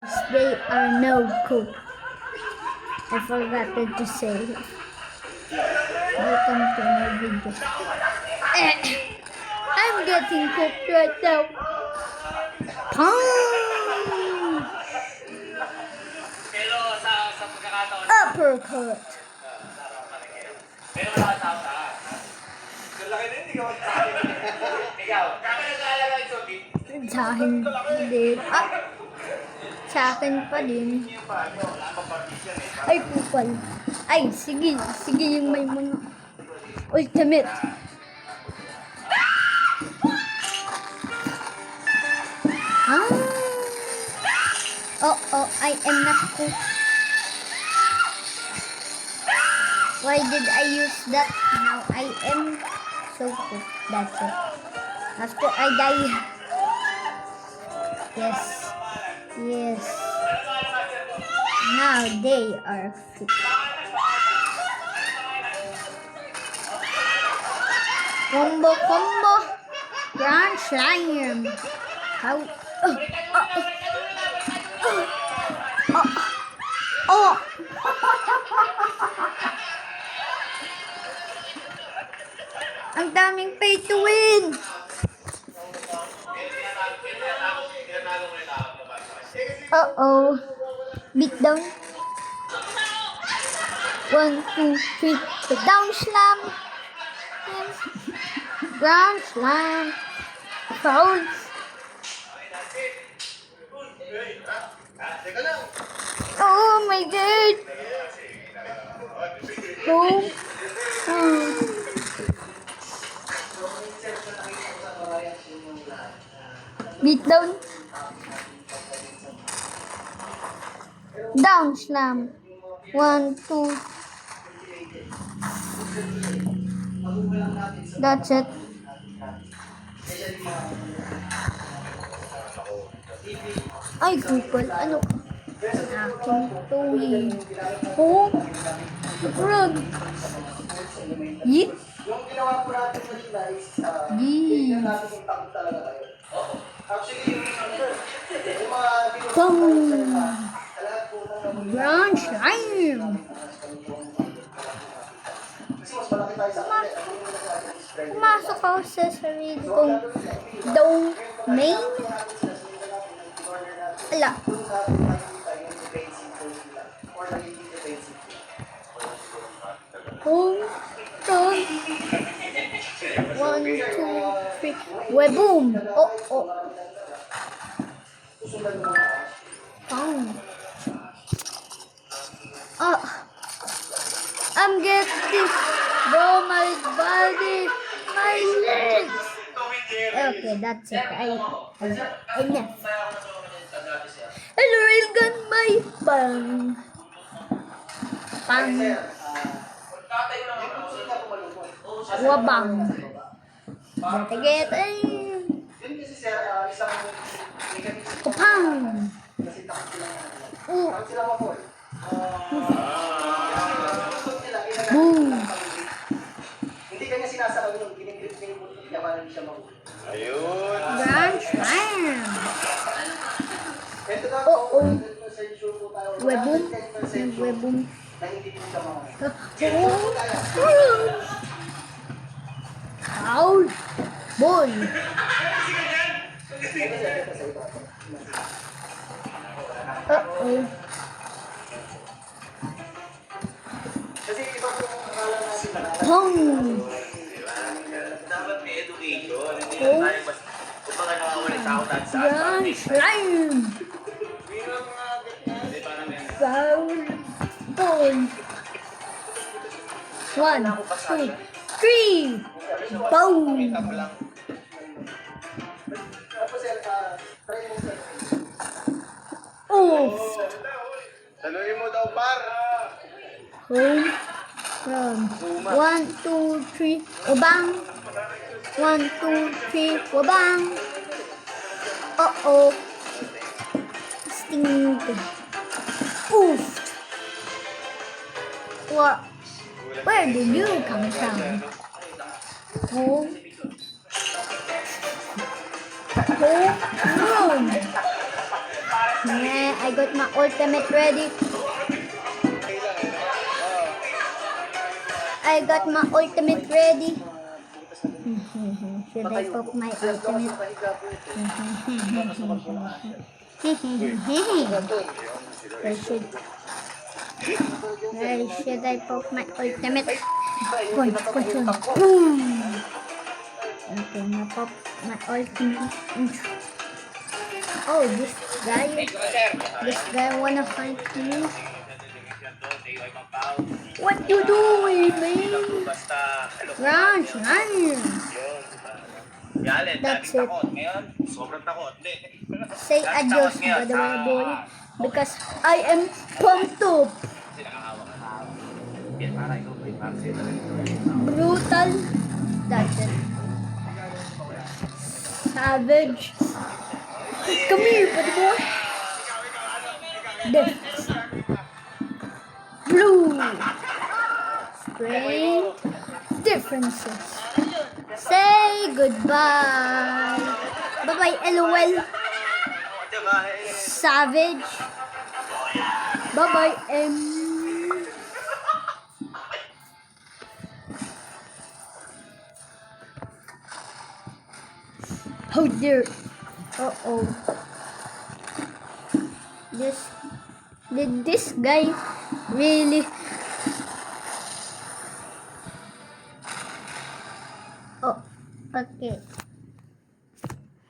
They are no cook. I forgot to say. Welcome to my video. I'm getting cooked right now. Pero sa pagkakataon, Uppercut. pero wala ka tao. Ang laki din, ikaw. Ikaw, kami nag-aalala ng sobi. Sa akin din. Sa akin pa din. Ay, kupal. Ay, sige. Sige yung may mga ultimate. Oh, I am not cook. Why did I use that? Now I am so cook. That's it. After I die. Yes. Now they are fit. Combo. Grand Slam. How? Oh. Ang daming pay to win. Beat down. 1, 2, 3. Down slam. Ground slam. Foul. Oh my god. Beat down. Down slam. 1, 2. That's it. Ay, Google. Ano ka? Akin ito eh. Oh. Rug. Yeet. Yung ginawa po natin na sila is, Yeet. natin yung takot talaga kayo. Actually, yung mga Boom. sa lahat po ng Brown slime. kasi mas malaki tayo sa akin. Pumasok ako sa sarili kong domain. Ala. Home. 1, 2, 3. Weboom. Oh. Pound. I'm getting my body, my legs. Okay, that's it. Enough. Hello, Railgun, my pang. Wabang. Get. Yun kasi sir, isang Kupang. kasi takot sila Oh. takot sila ma-fall. Boom. Hindi kanya sinasakal yun, ginigrip niya yung puto niya para hindi siya mahuli. Ayun. Grand slam. Ito daw, Oo. sure po tayo. Weboom. 100% Weboom. na hindi po siya mahuli. Foul. Ball. Kasi iba po yung akala natin na Pong. Dapat may education. Hindi na tayo mas... Kung mga nakawala tao dati sa Grand slam. Hindi parang yan. Foul. Ball. 1, 2, 3. Boom. tapos sir, try mo sir. Oof. Saluhin mo daw, par. Home run. 1, 2, 3. Wabang. 1, 2, 3. Wabang. Uh-oh. Sting. Oof. What? Where did you come from? Home. Home run. Yeah, I got my ultimate ready. I got my ultimate ready. Should I pop my ultimate? Where should I pop my ultimate? Boom, boom, boom. Okay, na pop my ultimate. Oh, this guy wanna fight me. What you doing, man? Basta, Run, run. Yalin, That's daming it. takot. Ngayon, sobrang takot. Hindi. Say Daming adios, takot ngayon by the way, sa- boy. Because I am pumped up. Kasi nakahawak na tao. Yan, para ikaw, para sila rin. Brutal. That's it. Savage. Come here, buddy boy. Death. Blue. Strength. Differences. Say goodbye. Bye-bye, LOL. Diba? Savage. Bye-bye, M. Oh dear. Uh-oh. Did this guy really... Oh, okay.